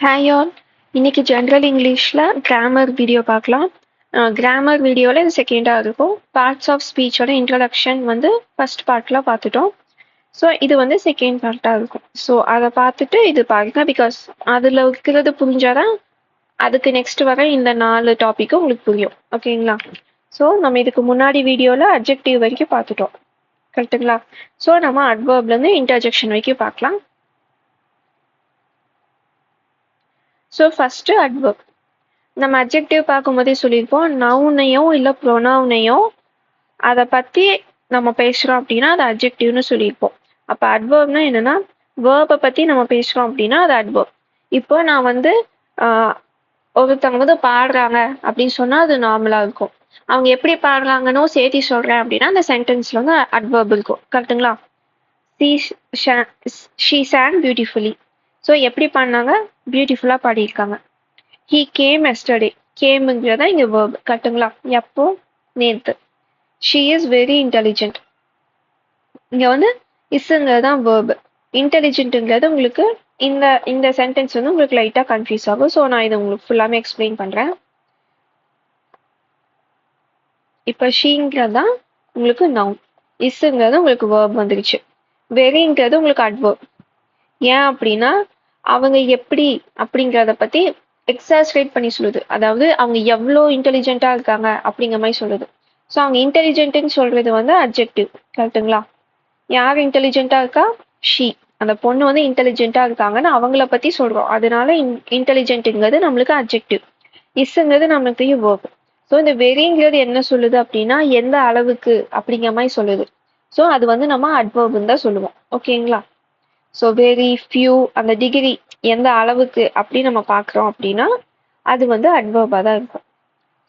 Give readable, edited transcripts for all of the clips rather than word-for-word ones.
Hi all. இன்னைக்கு general இங்கிலீஷில் grammar video பார்க்கலாம். கிராமர் வீடியோவில் இது செகண்டாக இருக்கும். பார்ட்ஸ் ஆஃப் ஸ்பீச்சோட இன்ட்ரடக்ஷன் வந்து ஃபர்ஸ்ட் பார்ட்டில் பார்த்துட்டோம். ஸோ இது வந்து செகண்ட் பார்ட்டாக இருக்கும். ஸோ அதை பார்த்துட்டு இது பாருங்க. பிகாஸ் அதில் இருக்கிறது புரிஞ்சாதான் அதுக்கு நெக்ஸ்ட் வர இந்த 4 டாப்பிக்கும் உங்களுக்கு புரியும். ஓகேங்களா? ஸோ நம்ம இதுக்கு முன்னாடி வீடியோவில் அட்ஜெக்டிவ் வரைக்கும் பார்த்துட்டோம். கரெக்டுங்களா? ஸோ நம்ம அட்வர்ப்லேருந்து இன்டர்ஜெக்ஷன் வரைக்கும் பார்க்கலாம். So first adverb. நம்ம அட்ஜெக்டிவ் பார்க்கும்போதே சொல்லியிருப்போம், நவுனையும் இல்லை ப்ரொனவுனையும் அதை பற்றி நம்ம பேசுகிறோம் அப்படின்னா அது அட்ஜெக்டிவ்னு சொல்லியிருப்போம். அப்போ அட்வர்ப்னா என்னென்னா, வேர்பை பற்றி நம்ம பேசுகிறோம் அப்படின்னா அது அட்வர்ப். இப்போ நான் வந்து ஒருத்தவங்க வந்து பாடுறாங்க அப்படின்னு சொன்னால் அது நார்மலாக இருக்கும். அவங்க எப்படி பாடுறாங்கன்னு சேர்த்தி சொல்கிறேன் அப்படின்னா அந்த சென்டென்ஸில் வந்து அட்வர்ப் இருக்கும். கரெக்டுங்களா? She sang beautifully. ஸோ எப்படி பண்ணாங்க? பியூட்டிஃபுல்லாக பாடியிருக்காங்க. He came yesterday. கேம்ங்கிறதா இங்கே வேர்ப். கரெக்டுங்களா? எப்போ? நேற்று. She is very intelligent. இங்கே வந்து இஸ்ங்கிறது தான் வேர்ப். இன்டெலிஜென்ட்டுங்கிறது உங்களுக்கு இந்த இந்த சென்டென்ஸ் வந்து உங்களுக்கு லைட்டாக கன்ஃபியூஸ் ஆகும். ஸோ நான் இதை உங்களுக்கு ஃபுல்லாமே எக்ஸ்பிளைன் பண்ணுறேன். இப்போ ஷீங்கிறது தான் உங்களுக்கு நவுன். இஸ்ங்கிறது உங்களுக்கு வேர்ப் வந்துருச்சு. வெரிங்கிறது உங்களுக்கு அட்வர்ப். ஏன் அப்படின்னா அவங்க எப்படி அப்படிங்கிறத பற்றி எக்ஸாஸ்ரேட் பண்ணி சொல்லுது. அதாவது அவங்க எவ்வளோ இன்டெலிஜென்ட்டாக இருக்காங்க அப்படிங்கிற மாதிரி சொல்லுது. ஸோ அவங்க இன்டெலிஜென்ட்னு சொல்றது வந்து அட்ஜெக்டிவ். கரெக்டுங்களா? யார் இன்டெலிஜென்ட்டாக இருக்கா? ஷீ. அந்த பொண்ணு வந்து இன்டெலிஜென்ட்டாக இருக்காங்கன்னு அவங்கள பற்றி சொல்கிறோம். அதனால இன்டெலிஜென்ட்டுங்கிறது நம்மளுக்கு அட்ஜெக்டிவ். இஸ்ங்கிறது நம்மளுக்கு வேர்ப். ஸோ இந்த வெரிங்கிறது என்ன சொல்லுது அப்படின்னா எந்த அளவுக்கு அப்படிங்கிற மாதிரி சொல்லுது. ஸோ அது வந்து நம்ம அட்வர்ப்னு தான் சொல்லுவோம். ஓகேங்களா? ஸோ வெரி, ஃபியூ, அந்த டிகிரி எந்த அளவுக்கு அப்படி நம்ம பார்க்குறோம் அப்படின்னா அது வந்து அட்வர்பாக தான் இருக்கும்.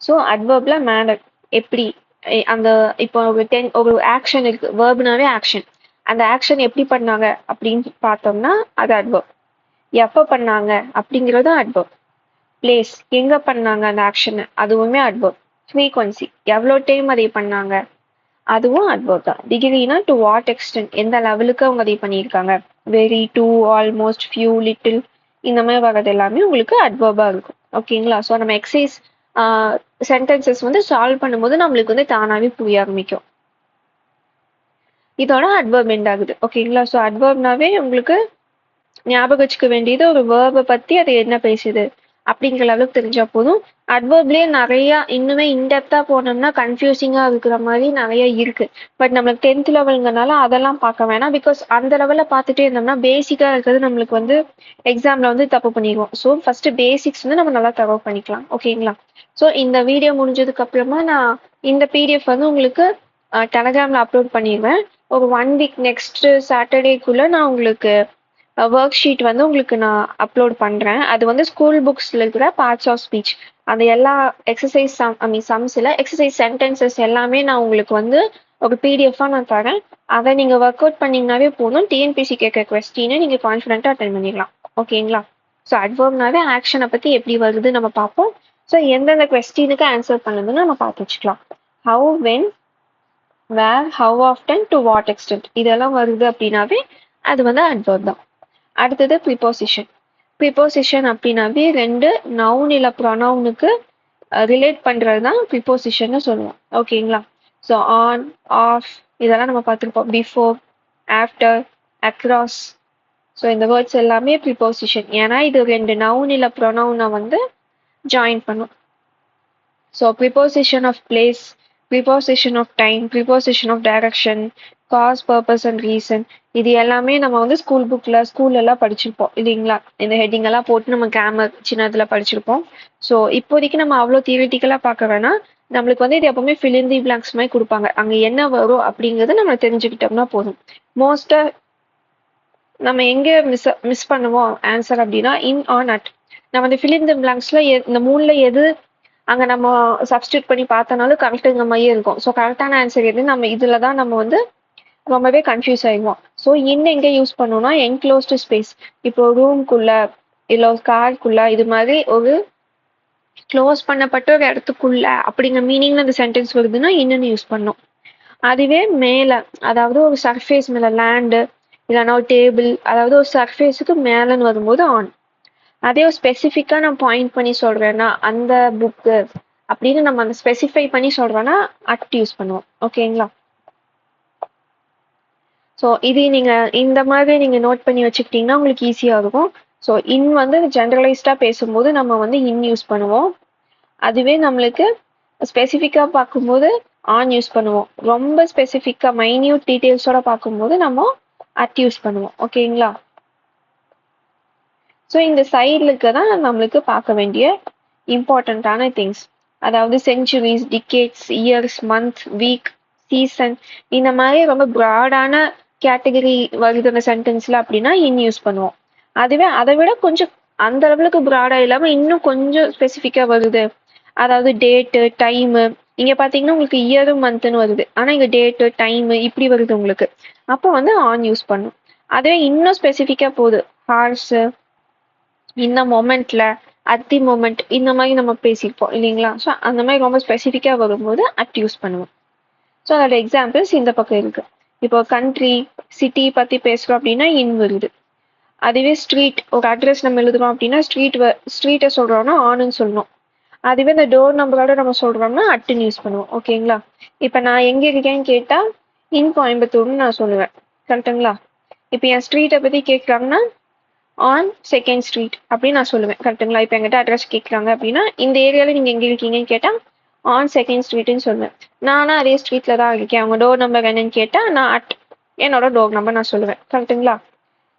ஸோ அட்வர்பில் மேனர் எப்படி அந்த இப்போ ஒரு ஆக்ஷன் இருக்கு. வேர்ப்னாவே ஆக்ஷன். அந்த ஆக்ஷன் எப்படி பண்ணாங்க அப்படின்னு பார்த்தோம்னா அது அட்வர்ப். எப்போ பண்ணாங்க அப்படிங்கிறது அட்வர்ப். பிளேஸ் எங்கே பண்ணாங்க அந்த ஆக்ஷனை அதுவுமே அட்வர்ப். ஃப்ரீக்வன்சி எவ்வளோ டைம் அதை பண்ணாங்க அதுவும் அட்வர்ப் தான். டிகிரினா டு வாட் எக்ஸ்டென்ட் எந்த லெவலுக்கு அவங்க அதை பண்ணியிருக்காங்க. Very, too, almost, few, little இந்த மாதிரி வர்றது எல்லாமே உங்களுக்கு அட்வர்பாக இருக்கும். ஓகேங்களா? ஸோ நம்ம எக்ஸசைஸ் சென்டென்சஸ் வந்து சால்வ் பண்ணும்போது நம்மளுக்கு வந்து தானாகவே புரிய ஆரம்பிக்கும். இதோட அட்வர்ப் எண்ட் ஆகுது. ஓகேங்களா? ஸோ அட்வர்ப்னாவே உங்களுக்கு ஞாபகம் வச்சுக்க வேண்டியது ஒரு வேர்பை பற்றி அது என்ன பேசுது அப்படிங்கிற அளவுக்கு தெரிஞ்சா போதும். அட்வர்ப்லேயே நிறைய இன்னுமே இன்டெப்த்தாக போனோம்னா கன்ஃபியூசிங்காக இருக்கிற மாதிரி நிறைய இருக்கு. பட் நம்மளுக்கு 10th லெவலுங்கிறனால அதெல்லாம் பார்க்க வேணாம். பிகாஸ் அந்த லெவலில் பார்த்துட்டே இருந்தோம்னா பேசிக்காக இருக்கிறது நம்மளுக்கு வந்து எக்ஸாமில் வந்து தப்பு பண்ணிடுவோம். ஸோ ஃபர்ஸ்ட் பேசிக்ஸ் வந்து நம்ம நல்லா தரவு பண்ணிக்கலாம். ஓகேங்களா? ஸோ இந்த வீடியோ முடிஞ்சதுக்கு அப்புறமா நான் இந்த பிடிஎஃப் வந்து உங்களுக்கு டெலகிராமில் அப்லோட் பண்ணிடுவேன். ஒரு 1 வீக் நெக்ஸ்ட் சாட்டர்டேக்குள்ளே நான் உங்களுக்கு ஒர்க் ஷீட் வந்து உங்களுக்கு நான் அப்லோட் பண்ணுறேன். அது வந்து ஸ்கூல் புக்ஸில் இருக்கிற பார்ட்ஸ் ஆஃப் ஸ்பீச் அந்த எல்லா எக்ஸசைஸ் சம்ஸில் எக்ஸசைஸ் சென்டென்சஸ் எல்லாமே நான் உங்களுக்கு வந்து ஒரு பிடிஎஃபாக நான் தரேன். அதை நீங்கள் ஒர்க் அவுட் பண்ணிங்கனாவே போதும். டிஎன்பிசி கேட்குற கொஸ்டினை நீங்கள் கான்ஃபிடென்ட்டாக அட்டென்ட் பண்ணிடலாம். ஓகேங்களா? ஸோ அட்வர்ப்னாவே ஆக்ஷனை பற்றி எப்படி வருது நம்ம பார்ப்போம். ஸோ எந்தெந்த கொஸ்டினுக்கு ஆன்சர் பண்ணுதுன்னு நம்ம பார்த்து வச்சுக்கலாம். How, when, where, how often, to what extent இதெல்லாம் வருது அப்படின்னாவே அது வந்து அட்வர்ப் தான். அடுத்தது ப்ரிப்போசிஷன். ப்ரிப்போசிஷன் அப்படின்னாவே 2 நவுன் இல்லை ப்ரொனவுனுக்கு ரிலேட் பண்ணுறது தான் ப்ரிப்போசிஷன்னு சொல்லுவோம். ஓகேங்களா? ஸோ ஆன், ஆஃப் இதெல்லாம் நம்ம பார்த்துருப்போம். Before, after, across. ஸோ இந்த வேர்ட்ஸ் எல்லாமே ப்ரிப்போசிஷன். ஏன்னா இது 2 நவுன் இல்லை ப்ரொனவுனை வந்து ஜாயின் பண்ணும். So preposition of place, preposition of time, preposition of direction, cause, purpose and reason இது எல்லாமே நம்ம வந்து ஸ்கூல்லலாம் படிச்சிருப்போம் இல்லைங்களா? இந்த ஹெட்டிங் எல்லாம் போட்டு நம்ம கிராமர் சின்னதில் படிச்சிருப்போம். ஸோ இப்போதைக்கு நம்ம அவ்வளோ தியரிட்டிக்கலாக பார்க்க வேணாம். நம்மளுக்கு வந்து இது எப்பவுமே fill in the blanks மாதிரி கொடுப்பாங்க. அங்கே என்ன வரும் அப்படிங்கிறத நம்ம தெரிஞ்சுக்கிட்டோம்னா போதும். மோஸ்ட்டாக நம்ம எங்கே மிஸ் பண்ணுவோம் ஆன்சர் அப்படின்னா இன் ஆன் அட். நம்ம வந்து fill in the blanksல இந்த 3ல எது அங்கே நம்ம சப்ஸ்டியூட் பண்ணி பார்த்தனாலும் கரெக்டுங்கிற மாதிரியே இருக்கும். ஸோ கரெக்டான ஆன்சர் எது நம்ம இதில் தான் நம்ம வந்து ரொம்பவே கன்ஃபியூஸ் ஆயிடுவோம். ஸோ இன்னும் எங்கே யூஸ் பண்ணோம்னா என்க்ளோஸ்டு ஸ்பேஸ். இப்போ ரூம்குள்ள இல்லை கார்க்குள்ள இது மாதிரி ஒரு க்ளோஸ் பண்ணப்பட்ட ஒரு இடத்துக்குள்ள அப்படிங்கிற மீனிங்ல அந்த சென்டென்ஸ் வருதுன்னா இன்னொன்று யூஸ் பண்ணோம். அதுவே மேலே அதாவது ஒரு சர்ஃபேஸ் மேலே லேண்டு இல்லைன்னா ஒரு டேபிள் அதாவது ஒரு சர்ஃபேஸுக்கு மேலேன்னு வரும்போது ஆன். அதே ஒரு ஸ்பெசிஃபிக்காக நான் பாயிண்ட் பண்ணி சொல்கிறேன்னா அந்த புக்கு அப்படின்னு நம்ம அந்த ஸ்பெசிஃபை பண்ணி சொல்கிறோன்னா அட் யூஸ் பண்ணுவோம். ஓகேங்களா? ஸோ இது நீங்கள் இந்த மாதிரி நீங்கள் நோட் பண்ணி வச்சுக்கிட்டிங்கன்னா உங்களுக்கு ஈஸியாக இருக்கும். ஸோ இன் வந்து ஜென்ரலைஸ்டாக பேசும்போது நம்ம வந்து இன் யூஸ் பண்ணுவோம். அதுவே நம்மளுக்கு ஸ்பெசிஃபிக்காக பார்க்கும்போது ஆன் யூஸ் பண்ணுவோம். ரொம்ப ஸ்பெசிஃபிக்காக மைன்யூட் டீட்டெயில்ஸோட பார்க்கும்போது நம்ம அட் யூஸ் பண்ணுவோம். ஓகேங்களா? ஸோ இந்த சைடில் இருக்க தான் நம்மளுக்கு பார்க்க வேண்டிய இம்பார்ட்டண்ட்டான திங்ஸ். அதாவது centuries, decades, years, month, week, season, இந்த மாதிரி ரொம்ப ப்ராடான கேட்டகரி வருதுன சென்டென்ஸ்ல அப்படின்னா இன் யூஸ் பண்ணுவோம். அதுவே அதை விட கொஞ்சம் அந்த லெவலுக்கு ப்ராடா இல்லாமல் இன்னும் கொஞ்சம் ஸ்பெசிஃபிக்காக வருது, அதாவது டேட்டு, டைமு, இங்கே பார்த்தீங்கன்னா உங்களுக்கு இயரும் மந்த்துன்னு வருது, ஆனால் இங்கே டேட்டு, டைமு இப்படி வருது உங்களுக்கு, அப்போ வந்து ஆன் யூஸ் பண்ணும். அதுவே இன்னும் ஸ்பெசிஃபிக்காக போகுது, ஹார்ஸு, இந்த மொமெண்ட்ல, அட் தி மொமெண்ட், இந்த மாதிரி நம்ம பேசியிருப்போம் இல்லைங்களா? ஸோ அந்த மாதிரி ரொம்ப ஸ்பெசிஃபிக்காக வரும்போது அட் யூஸ் பண்ணுவோம். ஸோ அதோட எக்ஸாம்பிள்ஸ் இந்த பக்கம் இருக்கு. இப்போ கண்ட்ரி, சிட்டி பற்றி பேசுகிறோம் அப்படின்னா இன் வருது. அதுவே ஸ்ட்ரீட், ஒரு அட்ரஸ் நம்ம எழுதுறோம் அப்படின்னா ஸ்ட்ரீட்டை சொல்கிறோம்னா ஆனுன்னு சொல்லணும். அதுவே இந்த டோர் நம்பரோட நம்ம சொல்கிறோம்னா அட்டுன்னு யூஸ் பண்ணுவோம். ஓகேங்களா? இப்போ நான் எங்கே இருக்கேன்னு கேட்டால் இன் கோயம்புத்தூர்னு நான் சொல்லுவேன். கரெக்டுங்களா? இப்போ என் ஸ்ட்ரீட்டை பற்றி கேட்குறாங்கன்னா ஆன் செகண்ட் ஸ்ட்ரீட் அப்படின்னு நான் சொல்லுவேன். கரெக்டுங்களா? இப்போ என்கிட்ட அட்ரஸ் கேட்குறாங்க அப்படின்னா இந்த ஏரியாவில் நீங்கள் எங்கே இருக்கீங்கன்னு கேட்டால் ஆன் செகண்ட் ஸ்ட்ரீட்னு சொல்லுவேன். நானும் அதே ஸ்ட்ரீட்டில் தான் இருக்கேன், அவங்க டோர் நம்பர் என்னன்னு கேட்டால் நான் அட் என்னோட டோர் நம்பர் நான் சொல்லுவேன். கரெக்டுங்களா?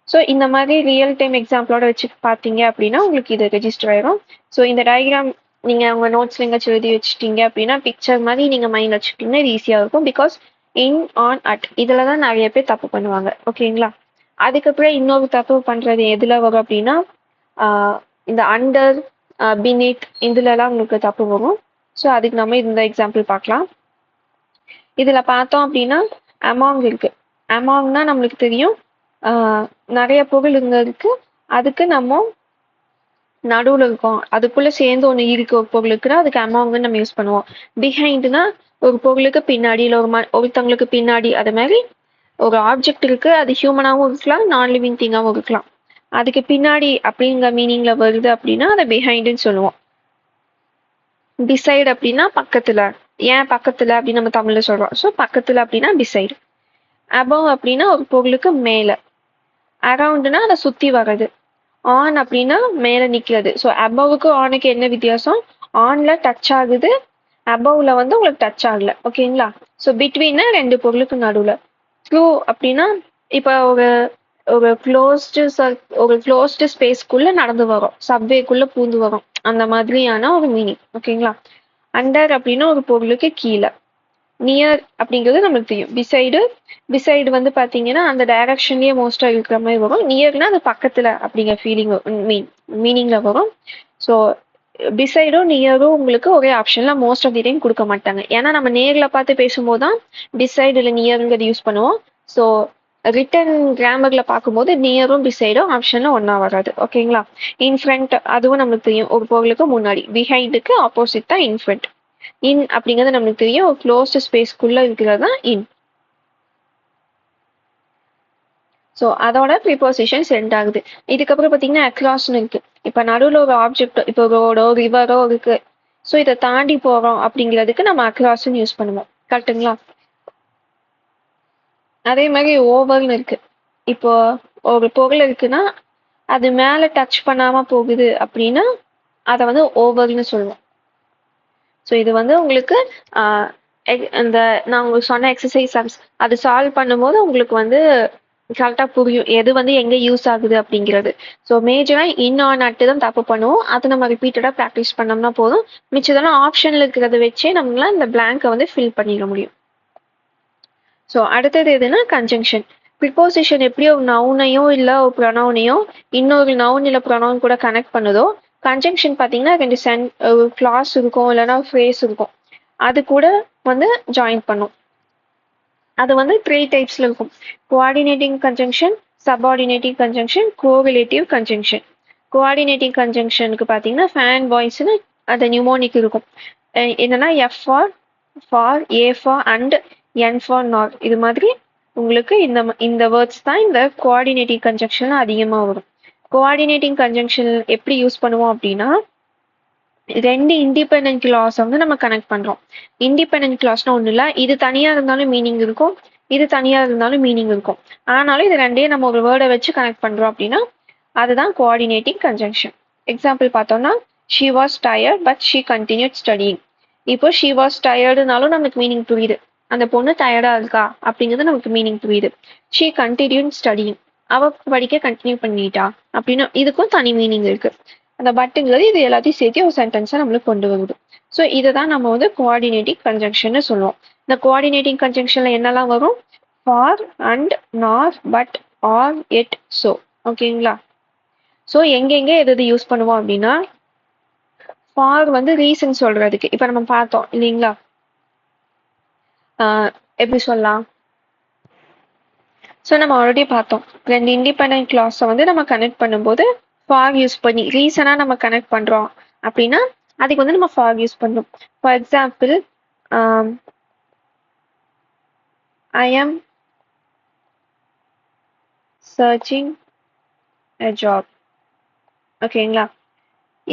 ஸோ இந்த மாதிரி ரியல் டைம் எக்ஸாம்பிளோட வச்சு பார்த்தீங்க அப்படின்னா உங்களுக்கு இது ரெஜிஸ்டர் ஆயிரும். ஸோ இந்த டயக்ராம் நீங்கள் உங்கள் நோட்ஸ்ல எங்கேயாச்சும் எழுதி வச்சுட்டீங்க அப்படின்னா பிக்சர் மாதிரி நீங்கள் மைண்ட் வச்சுக்கிட்டீங்கன்னா இது ஈஸியாக இருக்கும். பிகாஸ் இன், ஆன், அட் இதில் தான் நிறைய பேர் தப்பு பண்ணுவாங்க. ஓகேங்களா? அதுக்கப்புறம் இன்னொரு தப்பு பண்ணுறது எதில் வரும் அப்படின்னா இந்த அண்டர், பினிட் இதுலலாம் உங்களுக்கு தப்பு வரும். ஸோ அதுக்கு நம்ம இந்த எக்ஸாம்பிள் பார்க்கலாம். இதில் பார்த்தோம் அப்படின்னா அமாங் இருக்கு. அமாங்னா நம்மளுக்கு தெரியும் நிறைய பொருள் இங்கே இருக்கு, அதுக்கு நம்ம நடுவில் இருக்கோம், அதுக்குள்ள சேர்ந்து ஒன்று இருக்கு ஒரு பொருளுக்குன்னா அதுக்கு அமாங்னு நம்ம யூஸ் பண்ணுவோம். பிஹைண்ட்னா ஒரு பொருளுக்கு பின்னாடி இல்லை ஒருத்தவங்களுக்கு பின்னாடி, அது மாதிரி ஒரு ஆப்ஜெக்ட் இருக்கு, அது ஹியூமனாகவும் இருக்கலாம், நான் லிவிங் திங்காகவும் இருக்கலாம், அதுக்கு பின்னாடி அப்படிங்கிற மீனிங்ல வருது அப்படின்னா அதை பிஹைண்டுன்னு சொல்லுவோம். பிசைடு அப்படின்னா பக்கத்துல, ஏன் பக்கத்துல அப்படின்னு நம்ம தமிழ்ல சொல்றோம். ஸோ பக்கத்துல அப்படின்னா பிசைடு. அபவ் அப்படின்னா ஒரு பொருளுக்கு மேல. அரவுண்ட்னா அதை சுத்தி வர்றது. ஆன் அப்படின்னா மேல நிக்கிறது. ஸோ அபவுக்கு ஆனுக்கு என்ன வித்தியாசம்? ஆன்ல டச் ஆகுது, அபவ்ல வந்து உங்களுக்கு டச் ஆகல. ஓகேங்களா? ஸோ பிட்வீன்னா ரெண்டு பொருளுக்கு நடுவுல. த்ரூ அப்படின்னா இப்போ ஒரு க்ளோஸ்டு ஸ்பேஸ்க்குள்ள நடந்து வரும், சப்வேக்குள்ள பூந்து வரும், அந்த மாதிரியான ஒரு மீனிங். ஓகேங்களா? அண்டர் அப்படின்னா ஒரு பொருளுக்கு கீழே. நியர் அப்படிங்கிறது நம்மளுக்கு தெரியும். பிசைடு வந்து பார்த்தீங்கன்னா அந்த டைரக்ஷன்லேயே மோஸ்ட்டாக இருக்கிற மாதிரி வரும். நியர்னா அது பக்கத்தில் அப்படிங்கிற மீனிங்கில் வரும். ஸோ பிசைடும் நியரும் உங்களுக்கு ஒரே ஆப்ஷனில் மோஸ்ட் ஆஃப் தி டைம் கொடுக்க மாட்டாங்க. ஏன்னா நம்ம நேரில் பார்த்து பேசும்போது தான் பிசைடு இல்லை நியருங்கிறது யூஸ் பண்ணுவோம். ஸோ ரிட்டன் கிராமர்ல பார்க்கும்போது நியரும் பிசைடும் ஆப்ஷன்ல ஒன்னா வராது. ஓகேங்களா? இன்ஃப்ரண்ட் அதுவும் நம்மளுக்கு தெரியும், ஒரு பொருளுக்கு முன்னாடி. பிஹைண்டுக்கு ஆப்போசிட் தான் இன்ஃப்ரண்ட். இன் அப்படிங்கிறது நம்மளுக்கு தெரியும், ஒரு க்ளோஸ்டு ஸ்பேஸ்க்குள்ள இருக்கிறது தான் இன். ஸோ அதோட ப்ரிப்போசிஷன் சென்ட் ஆகுது. இதுக்கப்புறம் பார்த்தீங்கன்னா அக்ராஸ்னு இருக்கு. இப்போ நடுவில் ஒரு ஆப்ஜெக்ட், இப்போ ரோடோ ரிவரோ இருக்கு, ஸோ இதை தாண்டி போறோம் அப்படிங்கிறதுக்கு நம்ம அக்ராஸ்ன்னு யூஸ் பண்ணுவோம். கரெக்டுங்களா? அதே மாதிரி ஓவர்னு இருக்கு. இப்போ ஒரு பொருள் இருக்குன்னா அது மேல டச் பண்ணாம போகுது அப்படின்னா அதை வந்து ஓவர்னு சொல்லுவோம். ஸோ இது வந்து உங்களுக்கு இந்த நான் உங்களுக்கு சொன்ன எக்ஸசைஸ் அது சால்வ் பண்ணும்போது உங்களுக்கு வந்து கரெக்டாக புரியும் எது வந்து எங்கே யூஸ் ஆகுது அப்படிங்கிறது. ஸோ மேஜராக இன், ஆன், அட்டு தான் தப்பு பண்ணுவோம். அதை நம்ம ரிப்பீட்டடாக ப்ராக்டிஸ் பண்ணோம்னா போதும். மிச்சதெல்லாம் ஆப்ஷனில் இருக்கிறத வச்சே நம்மளால இந்த பிளாங்கை வந்து ஃபில் பண்ணிட முடியும். ஸோ அடுத்தது எதுனா கன்ஜங்ஷன். ப்ரிப்போசிஷன் எப்படி ஒரு நவுனையோ இல்லை ஒரு ப்ரொனவுனையோ இன்னொரு நவுன் இல்லை ப்ரொனவுன் கூட கனெக்ட் பண்ணுதோ, கன்ஜங்ஷன் பார்த்தீங்கன்னா ரெண்டு கிளாஸ் இருக்கும் இல்லைன்னா ஃப்ரேஸ் இருக்கும், அது கூட வந்து ஜாயின் பண்ணும். அது வந்து 3 டைப்ஸ்ல இருக்கும். Coordinating conjunction, subordinating conjunction, correlative conjunction. Coordinating கன்ஜங்ஷனுக்கு பார்த்தீங்கன்னா ஃபேன் வாய்ஸ்னு அது நியூமோனிக் இருக்கும். என்னன்னா F for, A for, and N for not. இது மாதிரி உங்களுக்கு இந்த வேர்ட்ஸ் தான் இந்த கோஆர்டினேட்டிவ் கன்ஜங்ஷன் அதிகமாக வரும். கோஆர்டினேட்டிங் கன்ஜங்ஷன் எப்படி யூஸ் பண்ணுவோம் அப்படின்னா, ரெண்டு இண்டிபெண்டன்ட் கிளாஸ் வந்து நம்ம கனெக்ட் பண்றோம். இண்டிபெண்டன்ட் கிளாஸ்னா ஒண்ணு இல்ல, இது தனியா இருந்தாலும் மீனிங் இருக்கும், இது தனியா இருந்தாலும் மீனிங் இருக்கும். ஆனாலும் இது ரெண்டையும் நம்ம ஒரு வேர்டை வச்சு கனெக்ட் பண்றோம் அப்படின்னா அதுதான் கோஆர்டினேட்டிங் கன்ஜங்ஷன். எக்ஸாம்பிள் பார்த்தோம்னா, she was tired but she continued studying. இப்போ she was tiredனாலும் நமக்கு மீனிங் புரியுது, அந்த பொண்ணு டயர்டா இருக்கா அப்படிங்கிறது நமக்கு மீனிங் புரியுது. she continued studying, அவ படிக்க கண்டினியூ பண்ணிட்டா அப்படின்னு இதுக்கும் தனி மீனிங் இருக்கு. அந்த பட்டுங்கிறது இது எல்லாத்தையும் சேர்த்து ஒரு சென்டென்ஸை நம்மளுக்கு கொண்டு வருது. ஸோ இதை தான் நம்ம வந்து கோஆர்டினேட்டிங் கன்ஜங்ஷன் சொல்லுவோம். இந்த கோஆர்டினேட்டிங் கன்ஜங்ஷன்ல என்னெல்லாம் வரும்? ஃபார், அண்ட், நார், பட், ஆர், எட், சோ. ஓகேங்களா? ஸோ எங்கெங்க எது யூஸ் பண்ணுவோம் அப்படின்னா, ஃபார் வந்து ரீசன் சொல்றதுக்கு இப்ப நம்ம பார்த்தோம் இல்லைங்களா? எப்படி சொல்லலாம்? ஸோ நம்ம ஆல்ரெடி பார்த்தோம், ரெண்டு இண்டிபெண்டன்ட் கிளாஸை வந்து நம்ம கனெக்ட் பண்ணும்போது ஃபார் யூஸ் பண்ணி ரீசனா நம்ம கனெக்ட் பண்றோம் அப்படின்னா அதுக்கு வந்து நம்ம ஃபார் யூஸ் பண்ணணும். For example, I am searching a job. ஓகேங்களா?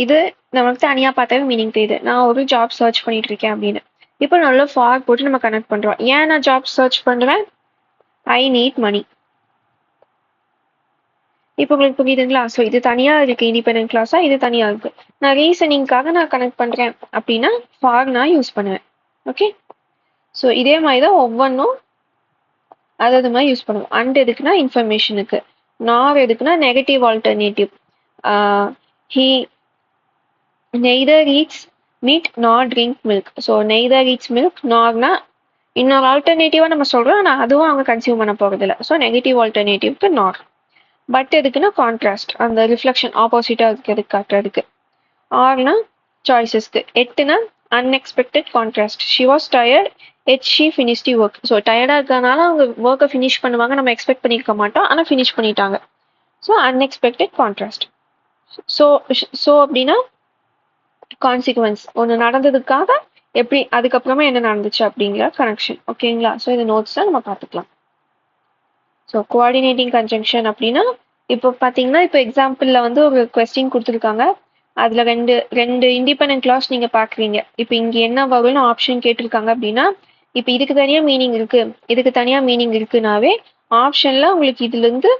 இது நமக்கு தனியா பார்த்தாவே மீனிங் தெரியுது, நான் ஒரு ஜாப் சர்ச் பண்ணிட்டு இருக்கேன் அப்படின்னு. இப்போ நல்ல ஃபார் போட்டு நம்ம கனெக்ட் பண்றோம். ஏன் நான் ஜாப் சர்ச் பண்றேன்? I need money. இப்போ உங்களுக்கு புரியுதுங்களா? ஸோ இது தனியா இருக்கு இண்டிபெண்டன்ட் கிளாஸா, இது தனியா இருக்கு. நான் ரீசனிங்காக நான் கனெக்ட் பண்றேன் அப்படின்னா ஃபார் நான் யூஸ் பண்ணுவேன். ஓகே, ஸோ இதே மாதிரி தான் ஒவ்வொன்றும் அது மாதிரி யூஸ் பண்ணுவோம். அண்ட் எதுக்குன்னா இன்ஃபர்மேஷனுக்கு, நார் எதுக்குன்னா negative alternative. He neither eats meat nor drink milk. So neither eats milk, நார்னா இன்னொரு ஆல்டர்னேட்டிவா நம்ம சொல்றோம், ஆனால் அதுவும் அவங்க கன்சியூம் பண்ண போறது இல்லை. ஸோ நெகட்டிவ் ஆல்டர்னேட்டிவ்க்கு நார். பட் எதுக்குன்னா கான்ட்ராஸ்ட், அந்த ரிஃப்ளெக்ஷன் ஆப்போசிட்டா இருக்கிறதுக்கு காட்டுறதுக்கு. ஆர்னா சாய்ஸஸ்க்கு. எட்டுனா unexpected contrast. She was tired yet she finished work. So டயர்டாக இருக்கிறதுனால அவங்க ஒர்க்கை ஃபினிஷ் பண்ணுவாங்க, நம்ம எக்ஸ்பெக்ட் பண்ணியிருக்க மாட்டோம், ஆனால் ஃபினிஷ் பண்ணிட்டாங்க. So unexpected contrast. ஸோ அப்படின்னா கான்சிக்வன்ஸ், ஒன்று நடந்ததுக்காக எப்படி அதுக்கப்புறமா என்ன நடந்துச்சு அப்படிங்கிற கனெக்ஷன். ஓகேங்களா? ஸோ இது நோட்ஸ் தான் நம்ம பார்த்துக்கலாம். ஸோ கோஆர்டினேட்டிங் கன்ஜங்ஷன் அப்படின்னா, இப்போ பார்த்தீங்கன்னா இப்போ எக்ஸாம்பிளில் வந்து ஒரு கொஸ்டின் கொடுத்துருக்காங்க, அதில் ரெண்டு இண்டிபெண்டன்ட் கிளாஸ் நீங்கள் பார்க்குறீங்க. இப்போ இங்கே என்ன வரும்னு ஆப்ஷன் கேட்டிருக்காங்க அப்படின்னா, இப்போ இதுக்கு தனியாக மீனிங் இருக்கு, இதுக்கு தனியாக மீனிங் இருக்குனாவே ஆப்ஷனில் உங்களுக்கு இதுலேருந்து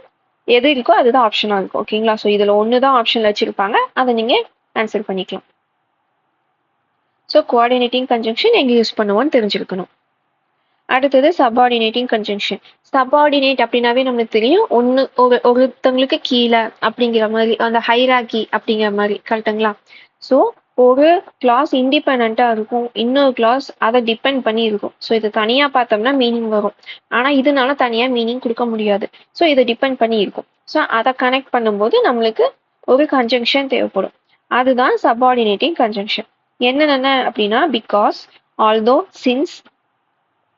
எது இருக்கோ அதுதான் ஆப்ஷனாக இருக்கும். ஓகேங்களா? ஸோ இதில் ஒன்று தான் ஆப்ஷனில் வச்சுருப்பாங்க, அதை நீங்கள் ஆன்சர் பண்ணிக்கலாம். ஸோ கோஆர்டினேட்டிங் கன்ஜங்ஷன் எங்கே யூஸ் பண்ணுவோன்னு தெரிஞ்சிருக்கணும். அடுத்தது சப்பார்டினேட்டிங் கன்ஜங்ஷன். சப்பார்டினேட் அப்படின்னாவே நம்மளுக்கு தெரியும், ஒருத்தவங்களுக்கு கீழே அப்படிங்கிற மாதிரி, அந்த ஹைராக்கி அப்படிங்கிற மாதிரி. கரெக்டுங்களா? ஸோ ஒரு கிளாஸ் இண்டிபெண்டா இருக்கும், இன்னொரு கிளாஸ் அதை டிபெண்ட் பண்ணி இருக்கும். ஸோ இது தனியா பார்த்தோம்னா மீனிங் வரும், ஆனா இதனால தனியா மீனிங் கொடுக்க முடியாது. ஸோ இதை டிபெண்ட் பண்ணி இருக்கும். ஸோ அதை கனெக்ட் பண்ணும்போது நம்மளுக்கு ஒரு கன்ஜங்ஷன் தேவைப்படும், அதுதான் சப்பார்டினேட்டிங் கன்ஜங்ஷன். என்னென்ன அப்படின்னா, because, although, since,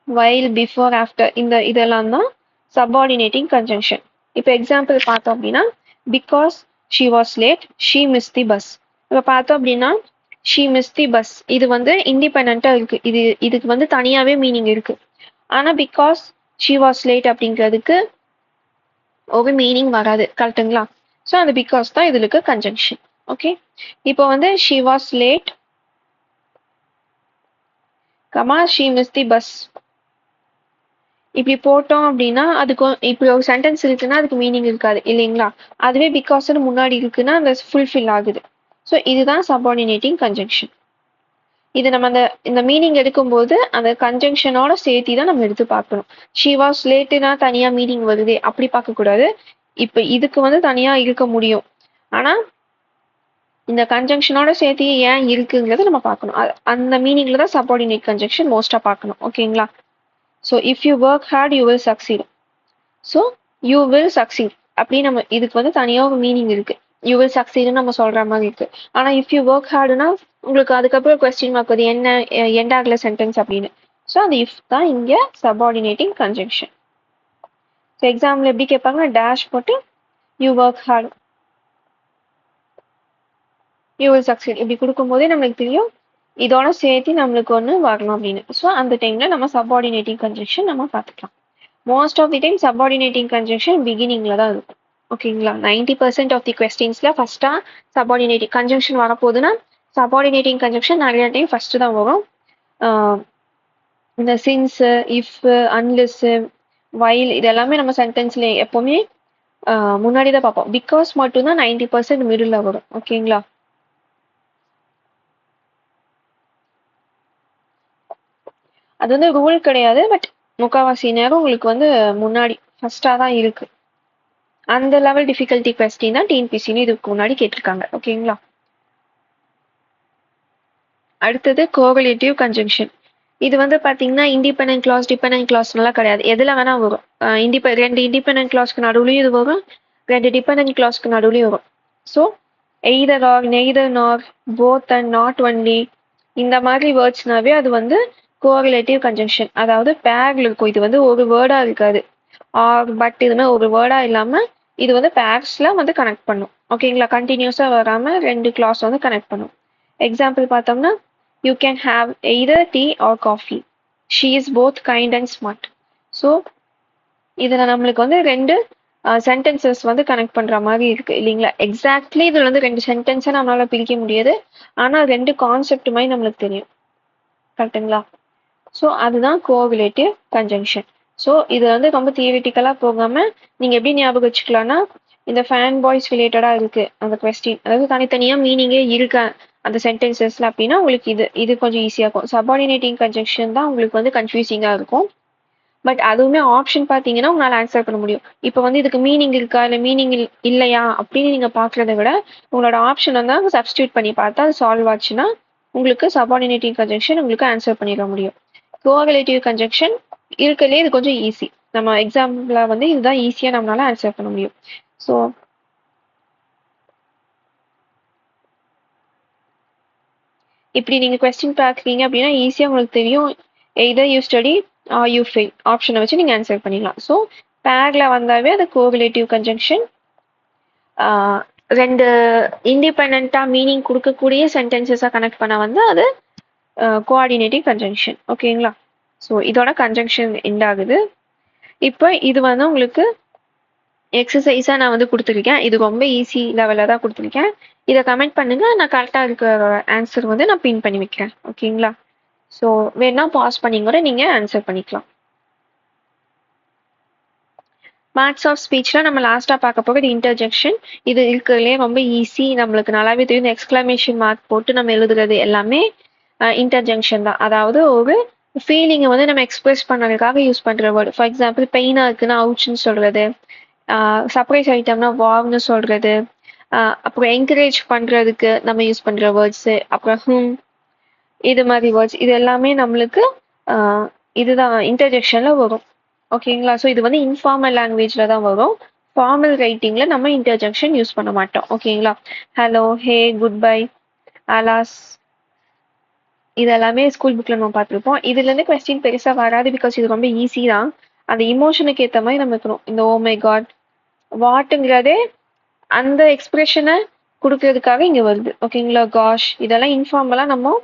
while, before, after, இதெல்லாம் தான் சப்பார்டினேட்டிங் கன்ஜங்ஷன். இப்போ எக்ஸாம்பிள் பார்த்தோம் அப்படின்னா, because she was late she missed the bus. இப்போ பார்த்தோம் அப்படின்னா she missed the bus இது வந்து இண்டிபெண்டா இருக்கு, இதுக்கு வந்து தனியாவே மீனிங் இருக்கு. ஆனா பிகாஸ் she was late அப்படிங்கிறதுக்கு ஒரு மீனிங் வராது. கரெக்டுங்களா? ஸோ அந்த பிகாஸ் தான் இதுல இருக்க கன்ஜங்ஷன். ஓகே, இப்போ வந்து she was late, she missed the bus இப்படி போட்டோம் அப்படின்னா அதுக்கு இப்படி ஒரு சென்டென்ஸ் இருக்குன்னா அதுக்கு மீனிங் இருக்காது இல்லைங்களா? அதுவே பிகாஸ்னு முன்னாடி இருக்குன்னா அந்த ஃபுல்ஃபில் ஆகுது. ஸோ இதுதான் சப்பார்டினேட்டிங் கன்ஜங்ஷன். இது நம்ம இந்த மீனிங் எடுக்கும்போது அந்த கன்ஜங்ஷனோட சேர்த்தி தான் நம்ம எடுத்து பார்க்கணும். ஷி வாஸ் லேட்டுனா தனியா மீனிங் வருதே அப்படி பார்க்கக்கூடாது. இப்போ இதுக்கு வந்து தனியா இருக்க முடியும், ஆனா இந்த கன்ஜங்ஷனோட சேர்த்தி ஏன் இருக்குங்கிறத நம்ம பார்க்கணும். அந்த மீனிங்ல தான் சப்பார்டினேட் கன்ஜங்ஷன் மோஸ்டா பார்க்கணும். ஓகேங்களா? So if you work hard you will succeed. So you will succeed அப்படி நம்ம இதுக்கு வந்து தனியாக ஒரு மீனிங் இருக்கு, you will succeed நம்ம சொல்ற மாதிரி இருக்கு. ஆனா if you work hardனா உங்களுக்கு அதுக்கப்புறம் கொஸ்டின் மார்க் அது என்ன எண்ட் ஆகல சென்டென்ஸ் அப்படின்னு. ஸோ அந்த இஃப் தான் இங்க சப்பார்டினேட்டிங் கன்ஜங்ஷன். ஸோ எக்ஸாம்பிள் எப்படி கேட்பாங்க, டேஷ் போட்டு you work hard you will succeed இப்படி கொடுக்கும்போதே நம்மளுக்கு தெரியும் இதோட சேர்த்து நம்மளுக்கு ஒன்று வரணும் அப்படின்னு. ஸோ அந்த டைம்ல நம்ம சப்பார்டினேட்டிங் கன்ஜங்ஷன் நம்ம பார்த்துக்கலாம். Most of the time subordinating conjunction பிகினிங்ல தான் இருக்கும். ஓகேங்களா? 90% ஆஃப் தி கொஸ்டின்ஸ்ல ஃபர்ஸ்டா சபார்டினேட்டிங் கன்ஜங்ஷன் வரப்போகுதுன்னா சபார்டினேட்டிங் கன்ஜங்ஷன் நிறைய டைம் ஃபர்ஸ்ட் தான் வரும். இந்த சின்ஸ், இஃப், அன்லெஸ், வைல் இது எல்லாமே நம்ம சென்டென்ஸ்ல எப்பவுமே முன்னாடி தான் பார்ப்போம். பிகாஸ் மட்டும்தான் 90% மிடில் வரும். ஓகேங்களா? அது வந்து ரூல் கிடையாது. பட் முக்காவாசி நேரம் உங்களுக்கு வந்து முன்னாடி ஃபர்ஸ்டா தான் இருக்கு. அந்த லெவல் டிஃபிகல்ட்டி கொஸ்டின் தான் டிஎன்பிசின்னு இதுக்கு முன்னாடி கேட்டிருக்காங்க. ஓகேங்களா? அடுத்தது கோரிலேட்டிவ் கன்ஜங்ஷன். இது வந்து பாத்தீங்கன்னா இண்டிபெண்டன்ட் கிளாஸ் டிபெண்டன்ட் கிளாஸ்லாம் கிடையாது. எதுல வேணா வரும். ரெண்டு இண்டிபெண்டன்ட் கிளாஸ்க்கு நடுவுலயும் இது வரும், ரெண்டு டிபெண்டன்ட் கிளாஸ்க்கு நடுவுலயும் வரும். ஸோ எய்தர் ஆர், நெய்தர் நார், போத் அண்ட், நாட் ஒன்லி இந்த மாதிரி வேர்ட்ஸ்னாவே அது வந்து கோரிலேட்டிவ் கன்ஜங்ஷன். அதாவது பேர்ல இருக்கும். இது வந்து ஒரு வேர்டா இருக்காது. ஆர், பட் இதுமே ஒரு வேர்டா இல்லாம இது வந்து பேர்ஸ்ல வந்து கனெக்ட் பண்ணும். ஓகேங்களா? கண்டினியூஸா வராம ரெண்டு கிளாஸ் வந்து கனெக்ட் பண்ணும். எக்ஸாம்பிள் பார்த்தோம்னா you can have either tea or coffee. She is both kind and smart. So இதில் நம்மளுக்கு வந்து ரெண்டு சென்டென்சஸ் வந்து கனெக்ட் பண்ணுற மாதிரி இருக்கு இல்லைங்களா? எக்ஸாக்ட்லி இதில் வந்து ரெண்டு சென்டென்ஸை நம்மளால பிரிக்க முடியாது. ஆனால் ரெண்டு கான்செப்ட் மாதிரி நம்மளுக்கு தெரியும். கரெக்டுங்களா? ஸோ அதுதான் கோரிலேட்டிவ் கன்ஜங்ஷன். ஸோ இது வந்து ரொம்ப தியரிட்டிக்கலாக போகாமல் நீங்கள் எப்படி ஞாபகம் வச்சுக்கலாம்னா இந்த ஃபேன் பாய்ஸ் ரிலேட்டடாக இருக்கு அந்த கொஸ்டின், அதாவது தனித்தனியாக மீனிங்கே இருக்கா அந்த சென்டென்சஸ்ல அப்படின்னா உங்களுக்கு இது கொஞ்சம் ஈஸியாக இருக்கும். சபார்டினேட்டிங் கன்ஜங்ஷன் தான் உங்களுக்கு வந்து கன்ஃபியூசிங்காக இருக்கும். பட் அதுவுமே ஆப்ஷன் பார்த்தீங்கன்னா உங்களால் ஆன்சர் பண்ண முடியும். இப்போ வந்து இதுக்கு மீனிங் இருக்கா இல்லை மீனிங் இல்லையா அப்படின்னு நீங்கள் பார்க்குறத விட உங்களோட ஆப்ஷன் வந்து சப்ஸ்டியூட் பண்ணி பார்த்தா அது சால்வ் ஆச்சுன்னா உங்களுக்கு சபார்டினேட்டிங் கன்ஜங்ஷன் உங்களுக்கு ஆன்சர் பண்ணிட முடியும். கோரிலேட்டிவ் கன்ஜங்ஷன் இருக்கிறதுலே இது கொஞ்சம் ஈஸி. நம்ம எக்ஸாம்பிள வந்து இதுதான் ஈஸியாக நம்மளால ஆன்சர் பண்ண முடியும். ஸோ இப்படி நீங்க கொஸ்டின் பார்க்குறீங்க அப்படின்னா ஈஸியா உங்களுக்கு தெரியும். Either you study are you fail ஆப்ஷனை வச்சு நீங்க ஆன்சர் பண்ணிடலாம். ஸோ பேர்ல வந்தாவே அது கோரிலேட்டிவ் கன்ஜங்ஷன். ரெண்டு இண்டிபெண்டா மீனிங் கொடுக்கக்கூடிய சென்டென்சஸா கனெக்ட் பண்ண வந்து அது கோஆர்டினேட்டிவ் கன்ஜங்ஷன். ஓகேங்களா? ஸோ இதோட கன்ஜங்ஷன் எண்ட் ஆகுது. இப்போ இது வந்து உங்களுக்கு எக்ஸசைஸா நான் வந்து கொடுத்துருக்கேன். இது ரொம்ப ஈஸி லெவலில் தான் கொடுத்துருக்கேன். இதை கமெண்ட் பண்ணுங்க. நான் கரெக்டாக இருக்கிற ஆன்சர் வந்து நான் பின் பண்ணி வைக்கிறேன். ஓகேங்களா? ஸோ வேணா பாஸ் பண்ணி கூட நீங்க ஆன்சர் பண்ணிக்கலாம். பார்ட்ஸ் ஆஃப் ஸ்பீச்ல நம்ம லாஸ்டா பார்க்க போகிறது இன்டர்ஜெக்ஷன். இது இருக்கிறதுலே ரொம்ப ஈஸி, நம்மளுக்கு நல்லாவே தெரியும். எக்ஸ்கிளமேஷன் மார்க் போட்டு நம்ம எழுதுறது எல்லாமே இன்டர்ஜெக்ஷன் தான். அதாவது ஒரு ஃபீலிங்கை வந்து நம்ம எக்ஸ்பிரஸ் பண்ணுறதுக்காக யூஸ் பண்ற வேர்டு. ஃபார் எக்ஸாம்பிள் பெயினா இருக்குன்னா அவுட்ஸ்ன்னு சொல்றது, சர்ப்ரைஸ் ஐட்டம்னா வாவ்னு சொல்றது, அப்புறம் என்கரேஜ் பண்றதுக்கு நம்ம யூஸ் பண்ற வேர்ட்ஸ், அப்புறம் இது மாதிரி வேர்ட்ஸ் இது எல்லாமே நம்மளுக்கு இதுதான் இன்டர்ஜெக்ஷன்ல வரும். ஓகேங்களா? ஸோ இது வந்து இன்ஃபார்மல் லாங்குவேஜ்ல தான் வரும். ஃபார்மல் ரைட்டிங்ல நம்ம இன்டர்ஜெக்ஷன் யூஸ் பண்ண மாட்டோம். ஓகேங்களா? ஹலோ, ஹே, குட் பை, அலாஸ் இது எல்லாமே ஸ்கூல் புக்ல நம்ம பார்த்துருப்போம். இதுல இருந்து கொஸ்டின் பெருசா வராது. பிகாஸ் இது ரொம்ப ஈஸி தான். அந்த இமோஷனுக்கு ஏற்ற மாதிரி நம்ம இருக்கணும். இந்த ஓ மை காட், வாட்டுங்கிறதே அந்த எக்ஸ்பிரஷனை கொடுக்கறதுக்காக இங்க வருது. ஓகேங்களா? காஷ் இதெல்லாம் இன்ஃபார்மலா நம்ம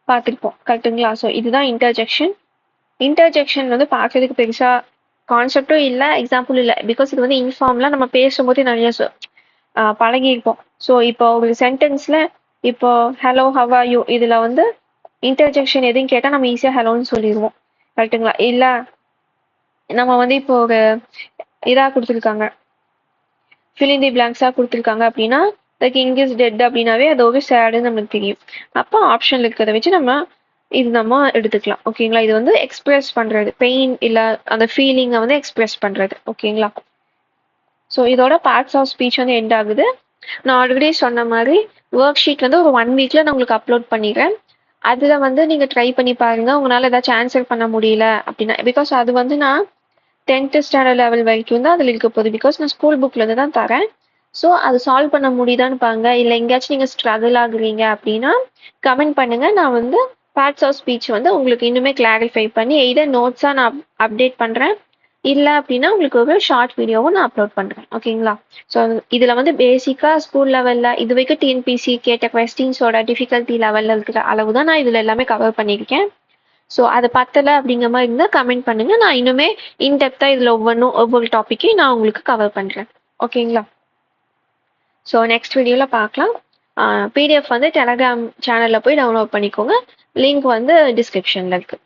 பார்த்துருப்போம். கரெக்டுங்களா? ஸோ இதுதான் இன்டர்ஜெக்ஷன். இன்டர்ஜெக்ஷன் வந்து பார்க்கறதுக்கு பெருசா கான்செப்டும் இல்லை, எக்ஸாம்பிள் இல்லை. பிகாஸ் இது வந்து இன்ஃபார்ம்லாம் நம்ம பேசும்போதே நிறைய பழகியிருப்போம். ஸோ இப்போ ஒரு சென்டென்ஸ்ல இப்போ ஹலோ, ஹவ் ஆர் யூ இதுல வந்து இன்டர்ஜெக்ஷன் எதுவும் கேட்டால் நம்ம ஈஸியாக ஹலோன்னு சொல்லிடுவோம். கரெக்டுங்களா? இல்லை நம்ம வந்து இப்போ ஒரு இதாக கொடுத்துருக்காங்க, ஃபில் இன் தி பிளாங்க்ஸாக கொடுத்துருக்காங்க அப்படின்னா த கிங் இஸ் டெட் அப்படின்னாவே அது ஒரு சேடுன்னு நம்மளுக்கு தெரியும். அப்போ ஆப்ஷன்ல இருக்கிறத வச்சு இது நம்ம எடுத்துக்கலாம். ஓகேங்களா? இது வந்து எக்ஸ்பிரஸ் பண்றது, பெயின் இல்லை அந்த ஃபீலிங்கை வந்து எக்ஸ்பிரஸ் பண்றது. ஓகேங்களா? ஸோ இதோட பார்ட்ஸ் ஆஃப் ஸ்பீச் வந்து எண்ட் ஆகுது. நான் ஆல்ரெடி சொன்ன மாதிரி ஒர்க் ஷீட் வந்து ஒரு 1 வீக்ல நான் உங்களுக்கு அப்லோட் பண்ணிடுறேன். அதுல வந்து நீங்க ட்ரை பண்ணி பாருங்க. உங்களால ஏதாச்சும் ஆன்சர் பண்ண முடியல அப்படின்னா, பிகாஸ் அது வந்து நான் 10th ஸ்டாண்டர்ட் லெவல் வரைக்கும் தான் அதுல இருக்க போகுது. பிகாஸ் நான் ஸ்கூல் புக்ல இருந்து தான் தரேன். ஸோ அது சால்வ் பண்ண முடியுதான்னு பாருங்க. இல்லை எங்கேயாச்சும் நீங்க ஸ்ட்ரகிள் ஆகுறீங்க அப்படின்னா கமெண்ட் பண்ணுங்க. நான் வந்து பார்ட்ஸ் ஆஃப் ஸ்பீச் வந்து உங்களுக்கு இன்னுமே கிளாரிஃபை பண்ணி எய்தர் நோட்ஸா நான் அப்டேட் பண்றேன், இல்லை அப்படின்னா உங்களுக்கு ஒரு ஷார்ட் வீடியோவும் நான் அப்லோட் பண்றேன். ஓகேங்களா? ஸோ இதுல வந்து பேசிக்கா ஸ்கூல் லெவல்ல இது வரைக்கும் டிஎன்பிசி கேட்ட கொஸ்டின்ஸோட டிஃபிகல்ட்டி லெவல்ல இருக்கிற அளவு தான் நான் இதுல எல்லாமே கவர் பண்ணியிருக்கேன். ஸோ அது பத்தலை அப்படிங்கிற மாதிரி இருந்தால் கமெண்ட் பண்ணுங்க. நான் இன்னுமே இன்டெப்தா இதுல ஒவ்வொரு டாப்பிக்கையும் நான் உங்களுக்கு கவர் பண்றேன். ஓகேங்களா? ஸோ நெக்ஸ்ட் வீடியோவில் பார்க்கலாம். பிடிஎஃப் வந்து டெலகிராம் சேனலில் போய் டவுன்லோட் பண்ணிக்கோங்க. லிங்க் வந்து டிஸ்கிரிப்ஷனில் இருக்குது.